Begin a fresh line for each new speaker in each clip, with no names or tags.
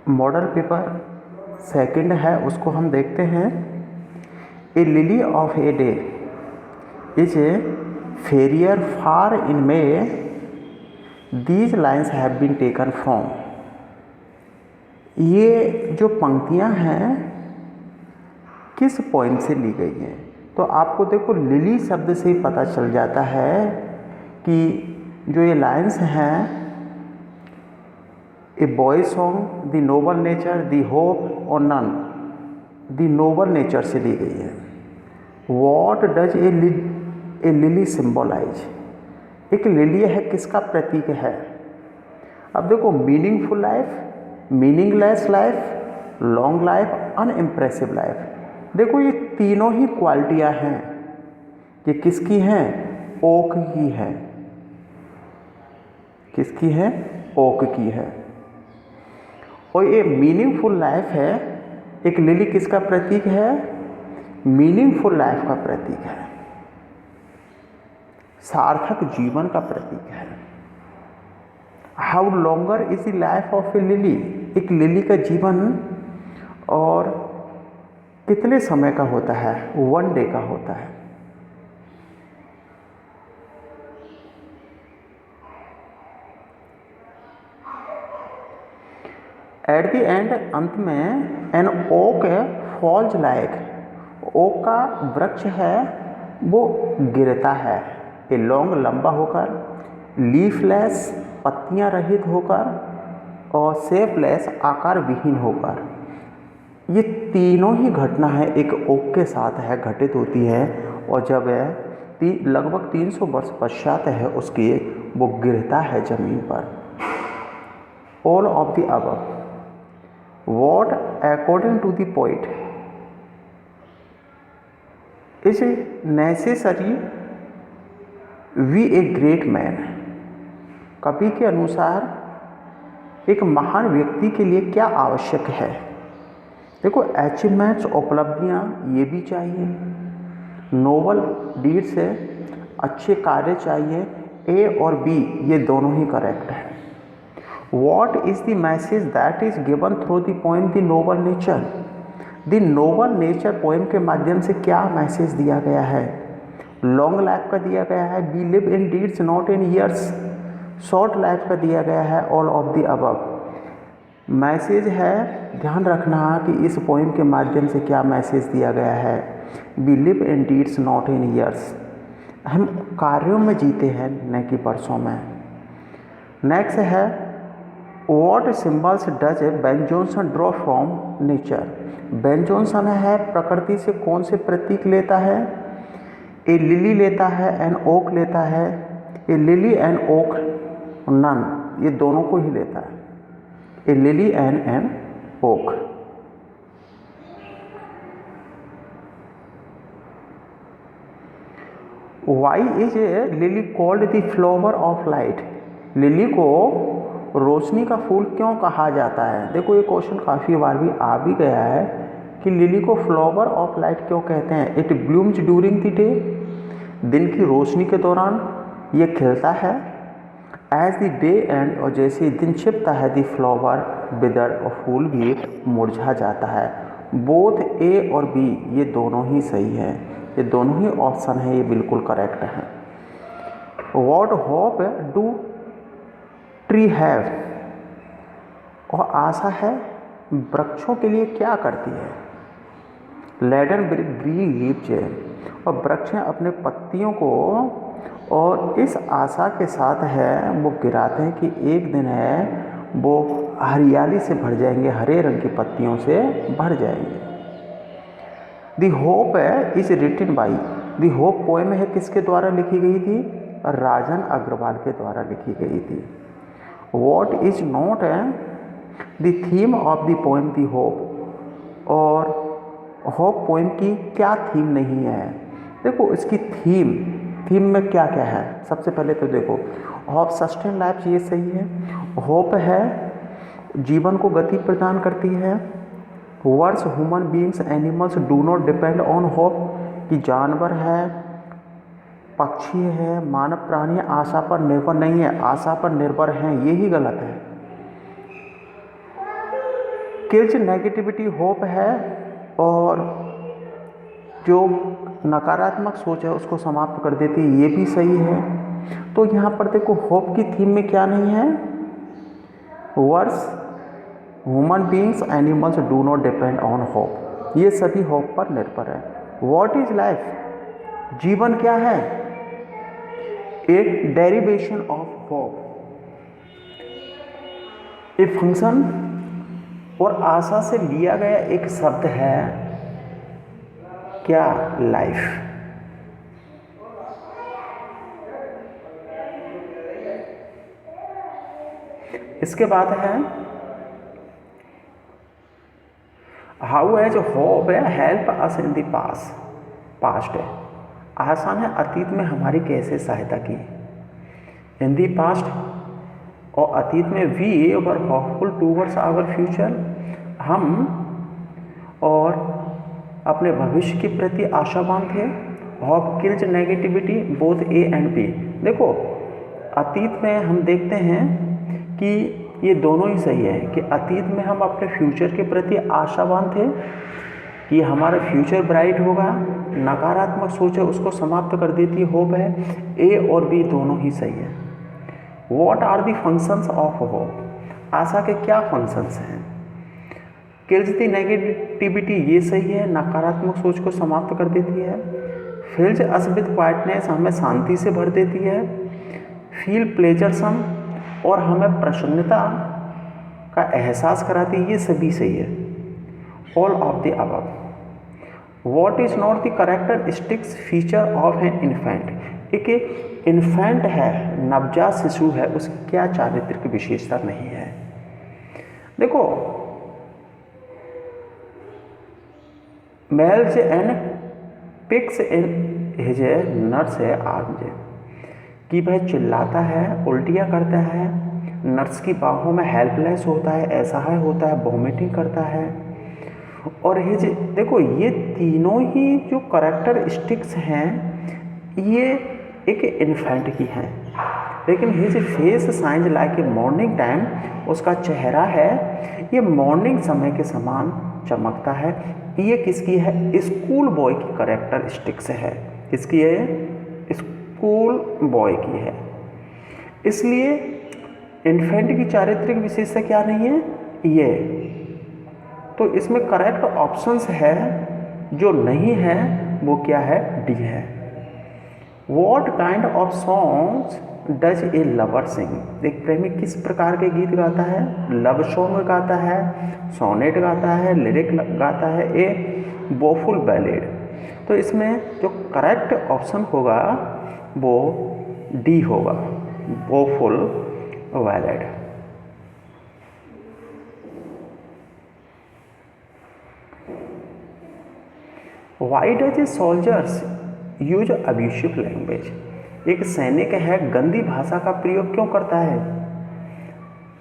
Model paper second है, उसको हम देखते हैं। A lily of a day is a fairer far in May, these lines have been taken from. ये जो पंक्तियां हैं किस पोइम से ली गई हैं? तो आपको देखो लिली शब्द से ही पता चल जाता है कि जो ये लाइन्स हैं, a boy song, the Nobel nature, the hope और नन, द नोबल नेचर से ली गई है। What does a lily symbolise? एक लिली है किसका प्रतीक है? अब देखो meaningful life, meaningless life, long life, unimpressive life. देखो ये तीनों ही क्वालिटियाँ हैं, ये किसकी हैं? ओक की है। किसकी है? ओक की है। और ये मीनिंगफुल लाइफ है, एक लिली किसका प्रतीक है? मीनिंगफुल लाइफ का प्रतीक है, सार्थक जीवन का प्रतीक है। How longer is the life of A lily? एक लिली का जीवन और कितने समय का होता है? 1 डे का होता है। एट द एंड, अंत में, an oak falls like, oak का वृक्ष है वो गिरता है, ए लॉन्ग लंबा होकर, लीफलेस पत्तियां रहित होकर, और शेपलेस आकार विहीन होकर। ये तीनों ही घटना है एक ओक के साथ है, घटित होती है। और जब लगभग 300 वर्ष पश्चात है उसके, वो गिरता है जमीन पर। All of the above, what according to the poet is necessary we a great man? कवि के अनुसार एक महान व्यक्ति के लिए क्या आवश्यक है? देखो अचीवमेंट्स, उपलब्धियां ये भी चाहिए, नोबल डीड से अच्छे कार्य चाहिए, ए और बी ये दोनों ही करेक्ट है। What is the message that is given through the poem The Noble Nature? The Noble Nature poem के माध्यम से क्या मैसेज दिया गया है? लॉन्ग लाइफ का दिया गया है, We live in deeds not in years। Short life का दिया गया है, all of the above. Message है, ध्यान रखना कि इस पोएम के माध्यम से क्या मैसेज दिया गया है। We live in deeds not in years, हम कार्यों में जीते हैं न कि वर्षों में। नेक्स्ट है, What symbols does Ben Jonson draw from nature? Ben Jonson है प्रकृति से कौन से प्रतीक लेता है? ए लिली लेता है, एन ओक लेता है, a lily and oak none, ये दोनों को ही लेता है, a lily and oak. Why is a lily called the flower of light? Lily को रोशनी का फूल क्यों कहा जाता है? देखो ये क्वेश्चन काफ़ी बार भी आ भी गया है कि लिली को फ्लावर ऑफ लाइट क्यों कहते हैं? It blooms during the day, दिन की रोशनी के दौरान ये खिलता है। एज द डे एंड, और जैसे दिन छिपता है, द फ्लावर विदर, और फूल भी मुरझा जाता है। बोथ ए और बी ये दोनों ही सही है, ये दोनों ही ऑप्शन है, ये बिल्कुल करेक्ट है। What hope do tree have? और आशा है वृक्षों के लिए क्या करती है? लेडन ग्रीन लीव्स, और वृक्ष अपने पत्तियों को और इस आशा के साथ है वो गिराते हैं कि एक दिन है वो हरियाली से भर जाएंगे, हरे रंग की पत्तियों से भर जाएंगे। दी होप है is written by, the hope poem है किसके द्वारा लिखी गई थी? राजन अग्रवाल के द्वारा लिखी गई थी। What is not the theme of the poem the hope? और होप पोएम की क्या थीम नहीं है? देखो इसकी थीम में क्या क्या है? सबसे पहले तो देखो होप सस्टेन लाइफ, ये सही है। होप है जीवन को गति प्रदान करती है। Words human beings animals do not depend on hope, कि जानवर है, पक्षी है, मानव प्राणी आशा पर निर्भर नहीं है, आशा पर निर्भर हैं, ये ही गलत है। किल्स नेगेटिविटी होप है, और जो नकारात्मक सोच है उसको समाप्त कर देती है, ये भी सही है। तो यहाँ पर देखो होप की थीम में क्या नहीं है, words human beings animals do not depend on hope, ये सभी होप पर निर्भर है। व्हाट इज लाइफ, जीवन क्या है, एक डेरिवेशन ऑफ होप, एक फंक्शन और आशा से लिया गया एक शब्द है क्या, लाइफ। इसके बाद है हाउ एज होप है help us in the past है, आसान है अतीत में हमारी कैसे सहायता की, इन दी पास्ट, और अतीत में we were hopeful towards our future, हम और अपने भविष्य के प्रति आशावान थे। Hope kills negativity both A and B. देखो अतीत में हम देखते हैं कि ये दोनों ही सही है, कि अतीत में हम अपने फ्यूचर के प्रति आशावान थे कि हमारा फ्यूचर ब्राइट होगा, नकारात्मक सोच है उसको समाप्त कर देती है होप है, ए और बी दोनों ही सही है। What are the functions of hope, आशा के क्या फंक्शंस हैं, किल्स दी नेगेटिविटी ये सही है, नकारात्मक सोच को समाप्त कर देती है। फिल्स अस विद क्वाइटनेस, हमें शांति से भर देती है। फील प्लेजरसम, और हमें प्रसन्नता का एहसास कराती है, ये सभी सही है। All of the above. What is not the characteristics feature of an infant, एक इन्फेंट है, नवजात शिशु है, उसकी क्या चारित्रिक विशेषता नहीं है। देखो mewls and pukes in his nurse है आर्म्स, कि वह चिल्लाता है, उल्टियाँ करता है, नर्स की बाहों में हेल्पलेस होता है, असहाय होता है, वॉमिटिंग करता है। और हिज, देखो ये तीनों ही जो कैरेक्टरिस्टिक्स हैं ये एक इन्फेंट की हैं, लेकिन his face science like a morning time, उसका चेहरा है ये मॉर्निंग समय के समान चमकता है। ये किसकी है, स्कूल बॉय की कैरेक्टरिस्टिक्स है, किसकी है, स्कूल बॉय की है। इसलिए इन्फेंट की चारित्रिक विशेषता क्या नहीं है, ये। तो इसमें करेक्ट ऑप्शंस है, जो नहीं है वो क्या है, डी है। What kind of songs does a lover sing, एक प्रेमी किस प्रकार के गीत गाता है, लव सॉन्ग गाता है, सोनेट गाता है, लिरिक गाता है, ए वोफुल बैलेड। तो इसमें जो करेक्ट ऑप्शन होगा वो डी होगा, woeful ballad. Why does a soldiers use abusive language, एक सैनिक है गंदी भाषा का प्रयोग क्यों करता है।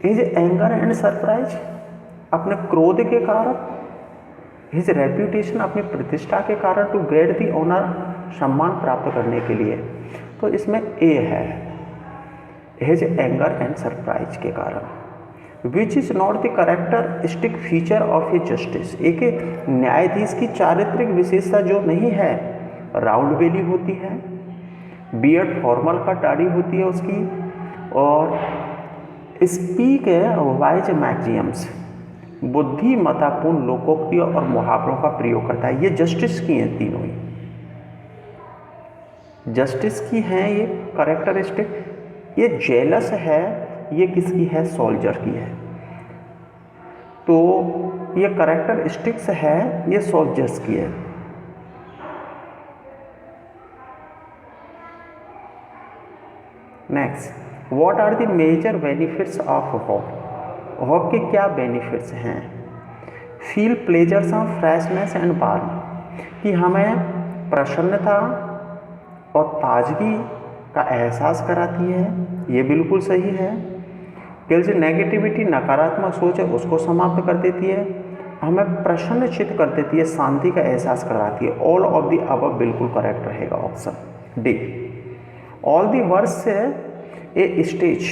हिज एंगर एंड सरप्राइज, अपने क्रोध के कारण, हिज रेप्यूटेशन, अपनी प्रतिष्ठा के कारण, टू गेट दी ऑनर, सम्मान प्राप्त करने के लिए। तो इसमें ए है, हिज एंगर एंड सरप्राइज के कारण। Which is not the characteristic feature of a justice, एक न्यायाधीश की चारित्रिक विशेषता जो नहीं है, राउंड बेली होती है, बियर्ड फॉर्मल का दाढ़ी होती है उसकी, और स्पीक वाइज मैक्सिम्स, बुद्धिमत्तापूर्ण लोकोक्ति और मुहावरों का प्रयोग करता है। ये जस्टिस की हैं, तीनों ही जस्टिस की हैं ये कैरेक्टरिस्टिक। ये जेलस है, ये किसकी है, सोल्जर की है। तो ये कैरेक्टरिस्टिक्स है, ये सोल्जर्स की है। Next, what are the major benefits of hope, hope के क्या बेनिफिट्स हैं। Feel pleasures of freshness and warm, कि हमें प्रसन्नता और ताजगी का एहसास कराती है, ये बिल्कुल सही है। किल्स नेगेटिविटी, नकारात्मक सोच है उसको समाप्त कर देती है, हमें प्रसन्नचित्त कर देती है, शांति का एहसास कराती है। ऑल ऑफ द अबव बिल्कुल करेक्ट रहेगा option D. All the words से ए स्टेज,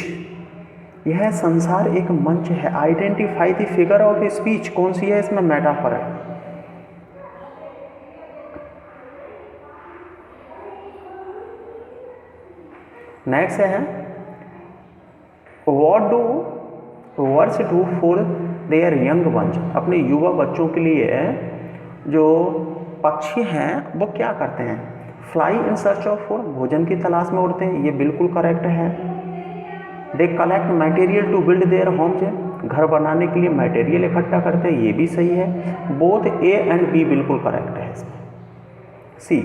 यह संसार एक मंच है। Identify the figure of speech, कौन सी है इसमें? मेटाफर है। नेक्स्ट है what do words do for their young ones, अपने युवा बच्चों के लिए जो पक्षी हैं वो क्या करते हैं? Fly in search of food, भोजन की तलाश में उड़ते हैं, ये बिल्कुल करेक्ट है। They collect material to build their homes, घर बनाने के लिए मटेरियल इकट्ठा करते हैं, ये भी सही है। बोथ ए एंड बी बिल्कुल करेक्ट है इसमें। C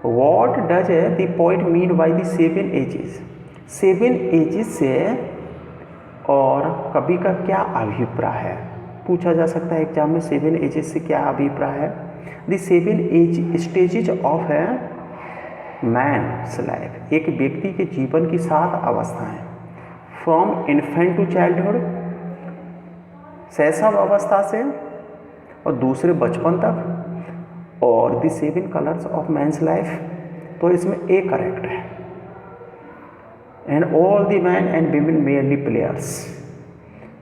what does the poet mean by the 7 ages, 7 ages से और कवि का क्या अभिप्राय है? पूछा जा सकता है एग्जाम में 7 एजेस से क्या अभिप्राय है। द 7 एज स्टेजेज ऑफ है मैन्स लाइफ, एक व्यक्ति के जीवन की 7 अवस्थाएं, फ्रॉम इन्फेंट टू चाइल्डहुड, शैशव अवस्था से और दूसरे बचपन तक, और the 7 colours of man's life, तो इसमें ए करेक्ट है। And all the men and women merely players,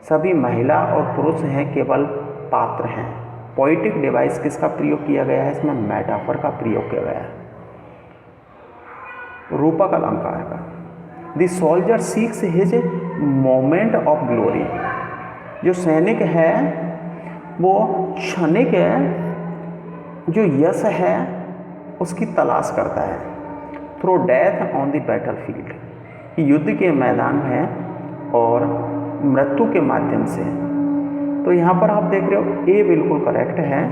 सभी महिला और पुरुष हैं, केवल पात्र हैं। पोइटिक डिवाइस किसका प्रयोग किया गया है इसमें? मेटाफर का प्रयोग किया गया है, रूपक अलंकार का। The soldier seeks his moment of glory, जो सैनिक है वो क्षणिक जो यश है उसकी तलाश करता है। Through death on the battlefield, युद्ध के मैदान में और मृत्यु के माध्यम से। तो यहाँ पर आप देख रहे हो ए बिल्कुल करेक्ट है।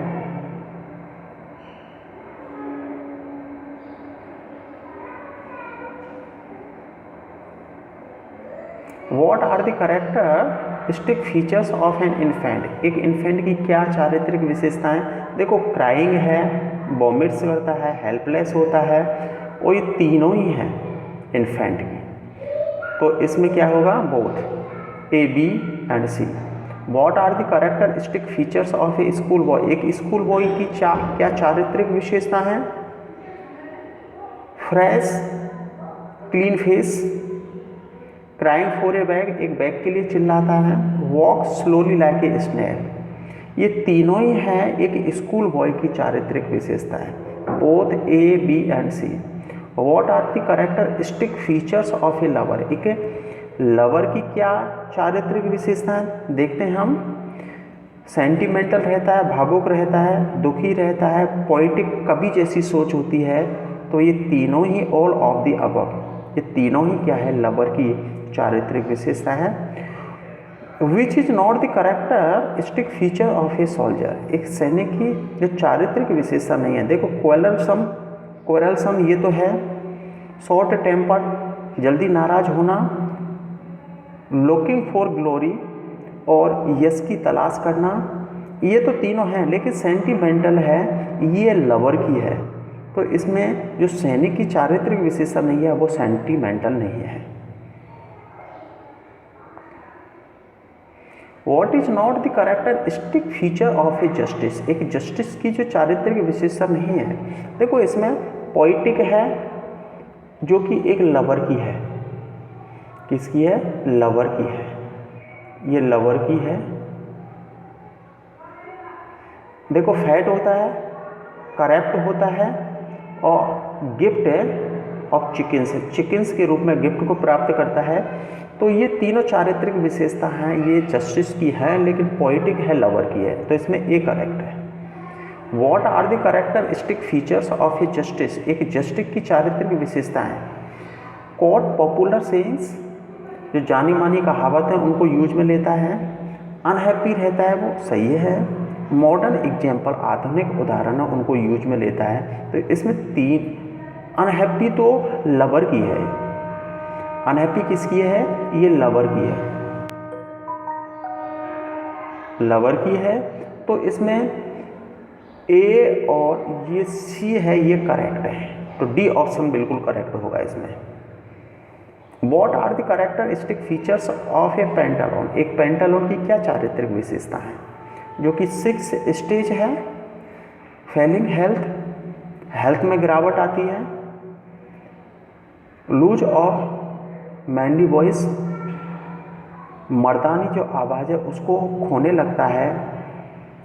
What are the characteristic features of an infant, एक इन्फेंट की क्या चारित्रिक विशेषताएं? देखो क्राइंग है, वॉमिट्स करता है, हेल्पलेस होता है, और ये तीनों ही हैं इन्फेंट की। तो इसमें क्या होगा? Both A, B and C. What are the characteristic features of a school boy, एक स्कूल बॉय की क्या चारित्रिक विशेषता है? Fresh, clean face, crying for a bag, एक बैग के लिए चिल्लाता है, walk slowly like a snail. ये तीनों ही हैं एक स्कूल बॉय की चारित्रिक विशेषता है, both A, B and C. What are the characteristic features of a lover, एक लवर की क्या चारित्रिक विशेषताएं देखते हैं हम? सेंटिमेंटल रहता है, भावुक रहता है, दुखी रहता है, पोइटिक कवि जैसी सोच होती है। तो ये तीनों ही ऑल ऑफ द अबव, ये तीनों ही क्या है? लवर की चारित्रिक विशेषता है। Which is not the characteristic feature of a soldier, एक सैनिक की जो चारित्रिक विशेषता नहीं है। देखो क्वेरलसम ये तो है, शॉर्ट टेम्पर, जल्दी नाराज होना, लुकिंग फॉर ग्लोरी और यश की तलाश करना, ये तो तीनों हैं। लेकिन सेंटिमेंटल है, ये लवर की है। तो इसमें जो सैनिक की चारित्रिक विशेषता नहीं है वो सेंटिमेंटल नहीं है। What is not the characteristic feature of a justice, एक जस्टिस की जो चारित्रिक विशेषता नहीं है। देखो इसमें पोइटिक है जो कि एक लवर की है। किसकी है? लवर की है, ये लवर की है। देखो फैट होता है, करप्ट होता है, और गिफ्ट ऑफ चिकन्स के रूप में गिफ्ट को प्राप्त करता है। तो ये तीनों चारित्रिक विशेषता हैं, ये जस्टिस की है, लेकिन पोइटिक है, लवर की है। तो इसमें ए करेक्ट है। What are the characteristic features of a justice, एक जस्टिस की चारित्रिक विशेषताएं? कोट पॉपुलर सेइंग्स, जो जानी मानी कहावत है उनको यूज में लेता है। अनहैप्पी रहता है, वो सही है। मॉडर्न एग्जाम्पल, आधुनिक उदाहरण उनको यूज में लेता है। तो इसमें 3, अनहैप्पी तो लवर की है। अनहैप्पी किसकी है? ये लवर की है, लवर की है। तो इसमें ए और ये सी है, ये करेक्ट है। तो डी ऑप्शन बिल्कुल करेक्ट होगा इसमें। What are the characteristic features of a pantaloon, एक पेंटालोन की क्या चारित्रिक विशेषता है? जो कि 6 स्टेज है। फेलिंग हेल्थ में गिरावट आती है। लूज ऑफ मैनली वॉइस, मर्दानी जो आवाज़ है उसको खोने लगता है।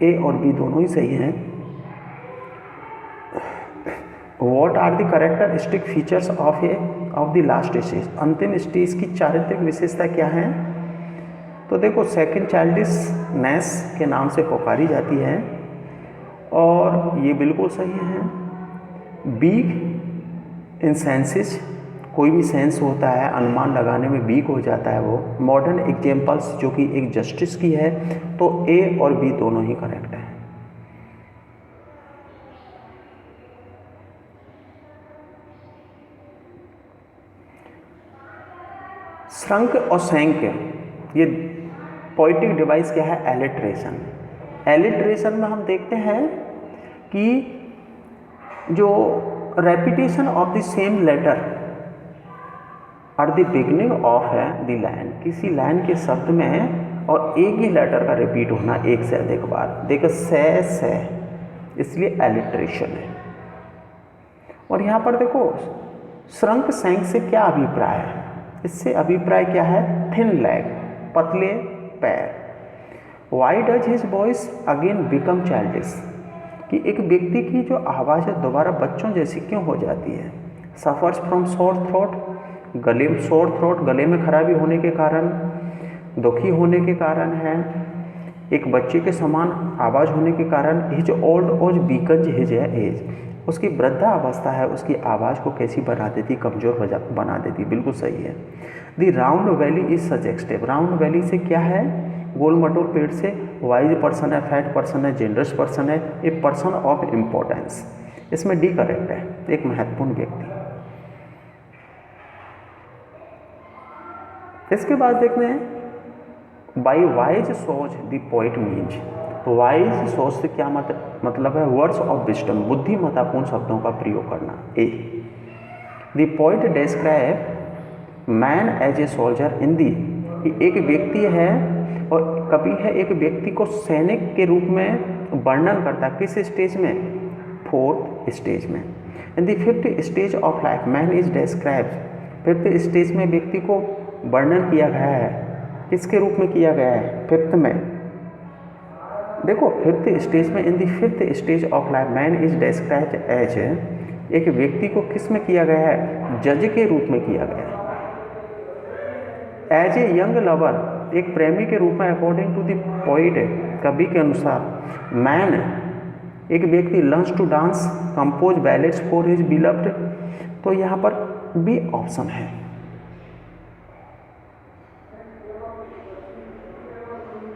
ए और बी दोनों ही सही हैं। What are the characteristic features of the last stage, अंतिम स्टेज की चारित्रिक विशेषता क्या है? तो देखो सेकंड चाइल्डिशनेस के नाम से पुकारी जाती है और ये बिल्कुल सही है। वीक इन सेंसेस, कोई भी सेंस होता है अनुमान लगाने में वीक हो जाता है वो। मॉडर्न एग्जाम्पल्स जो कि एक जस्टिस की है, तो ए और बी दोनों ही करेक्ट है। श्रंक और शैंक, ये पोइटिक डिवाइस क्या है? एलिट्रेशन। एलिट्रेशन में हम देखते हैं कि जो repetition of the same letter at the beginning of है द लाइन, किसी लाइन के शब्द में और एक ही लेटर का रिपीट होना एक से अधिक बार, देखो से, इसलिए एलिट्रेशन है। और यहाँ पर देखो श्रंक शैंक से क्या अभिप्राय है? इससे अभिप्राय क्या है? थिन लेग, पतले पैर। Why does his voice again become childish, कि एक व्यक्ति की जो आवाज़ है दोबारा बच्चों जैसी क्यों हो जाती है? Suffers from sore throat, sore throat गले में खराबी होने के कारण, दुखी होने के कारण है। एक बच्चे के समान आवाज़ होने के कारण हिज ओल्ड ओज बीकन्स हिज एज, उसकी वृद्धावस्था है उसकी आवाज़ को कैसी बना देती? कमज़ोर बना देती। बिल्कुल सही है। The round valley is suggestive, round valley से क्या है? गोल मटोल पेड़ से। वाइज पर्सन है, फैट पर्सन है, जेनरस पर्सन है, ए पर्सन ऑफ इम्पोर्टेंस। इसमें डी करेक्ट है, एक महत्वपूर्ण व्यक्ति। इसके बाद देखते हैं बाई वाइज सोच द पोइट मीन्स। वाइज सोच से क्या मतलब है? वर्ड्स ऑफ विजडम, बुद्धिमत्तापूर्ण शब्दों का प्रयोग करना। A the poet describe man as a soldier in the, एक व्यक्ति है और कभी है एक व्यक्ति को सैनिक के रूप में वर्णन करता है। किस स्टेज में? फोर्थ स्टेज में। In the fifth stage of life man is describe, fifth stage में व्यक्ति को वर्णन किया गया है। किसके रूप में किया गया है? फिफ्थ में। देखो फिफ्थ स्टेज में, in the fifth stage of life man is described as, एक व्यक्ति को किस में किया गया है? जज के रूप में किया गया है। एज ए यंग लवर, एक प्रेमी के रूप में अकॉर्डिंग टू द पोइट, कवि के अनुसार मैन, एक व्यक्ति learns to dance compose ballads for his beloved, तो यहाँ पर बी ऑप्शन है।